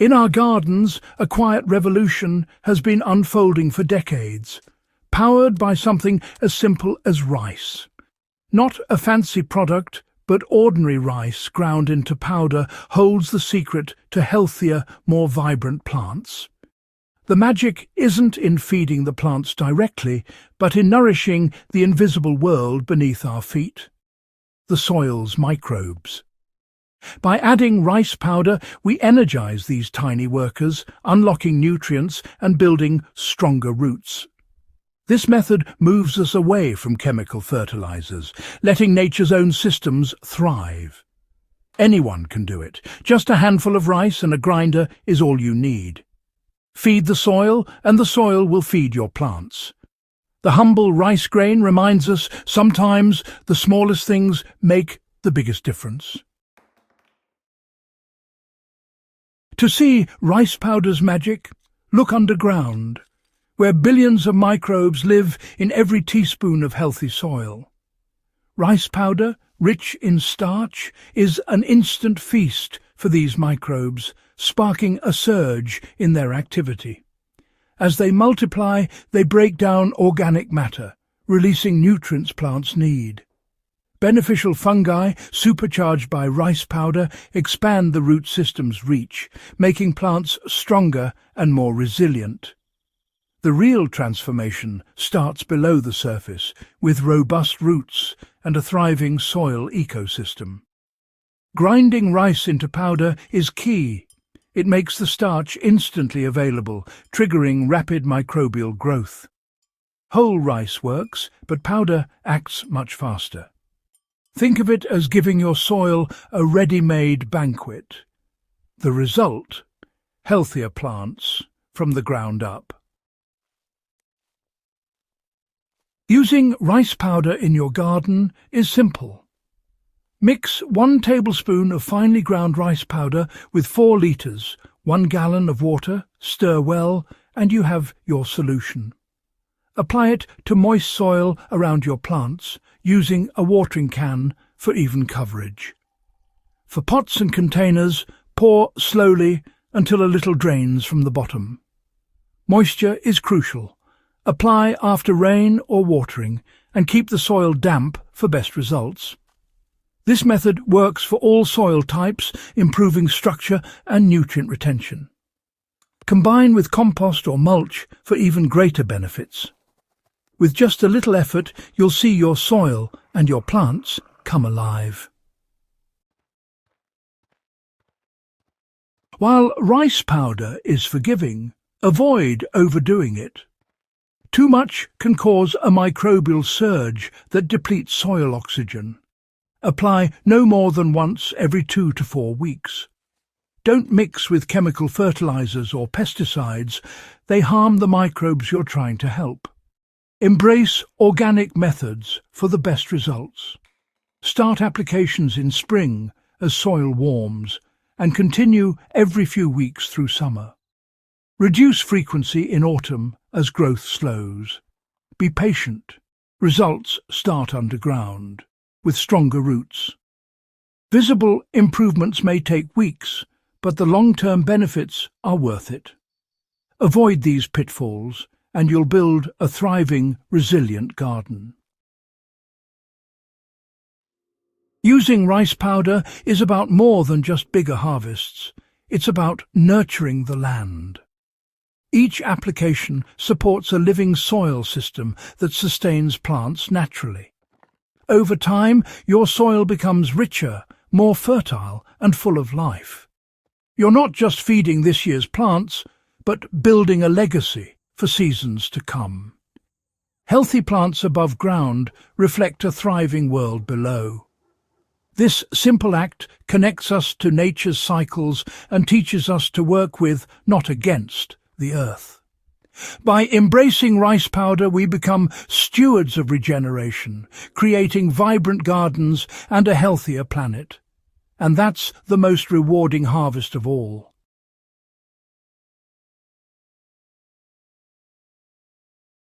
In our gardens, a quiet revolution has been unfolding for decades, powered by something as simple as rice. Not a fancy product, but ordinary rice ground into powder holds the secret to healthier, more vibrant plants. The magic isn't in feeding the plants directly, but in nourishing the invisible world beneath our feet, the soil's microbes. By adding rice powder, we energize these tiny workers, unlocking nutrients and building stronger roots. This method moves us away from chemical fertilizers, letting nature's own systems thrive. Anyone can do it. Just a handful of rice and a grinder is all you need. Feed the soil, and the soil will feed your plants. The humble rice grain reminds us sometimes the smallest things make the biggest difference. To see rice powder's magic, look underground, where billions of microbes live in every teaspoon of healthy soil. Rice powder, rich in starch, is an instant feast for these microbes, sparking a surge in their activity. As they multiply, they break down organic matter, releasing nutrients plants need. Beneficial fungi, supercharged by rice powder, expand the root system's reach, making plants stronger and more resilient. The real transformation starts below the surface, with robust roots and a thriving soil ecosystem. Grinding rice into powder is key. It makes the starch instantly available, triggering rapid microbial growth. Whole rice works, but powder acts much faster. Think of it as giving your soil a ready-made banquet. The result? Healthier plants from the ground up. Using rice powder in your garden is simple. Mix 1 tablespoon of finely ground rice powder with 4 litres, 1 gallon of water, stir well, and you have your solution. Apply it to moist soil around your plants, using a watering can for even coverage. For pots and containers, pour slowly until a little drains from the bottom. Moisture is crucial. Apply after rain or watering, and keep the soil damp for best results. This method works for all soil types, improving structure and nutrient retention. Combine with compost or mulch for even greater benefits. With just a little effort, you'll see your soil and your plants come alive. While rice powder is forgiving, avoid overdoing it. Too much can cause a microbial surge that depletes soil oxygen. Apply no more than once every 2 to 4 weeks. Don't mix with chemical fertilizers or pesticides. They harm the microbes you're trying to help. Embrace organic methods for the best results. Start applications in spring as soil warms, and continue every few weeks through summer. Reduce frequency in autumn as growth slows. Be patient. Results start underground, with stronger roots. Visible improvements may take weeks, but the long-term benefits are worth it. Avoid these pitfalls, and you'll build a thriving, resilient garden. Using rice powder is about more than just bigger harvests. It's about nurturing the land. Each application supports a living soil system that sustains plants naturally. Over time, your soil becomes richer, more fertile, and full of life. You're not just feeding this year's plants, but building a legacy for seasons to come. Healthy plants above ground reflect a thriving world below. This simple act connects us to nature's cycles and teaches us to work with, not against, the earth. By embracing rice powder, we become stewards of regeneration, creating vibrant gardens and a healthier planet. And that's the most rewarding harvest of all.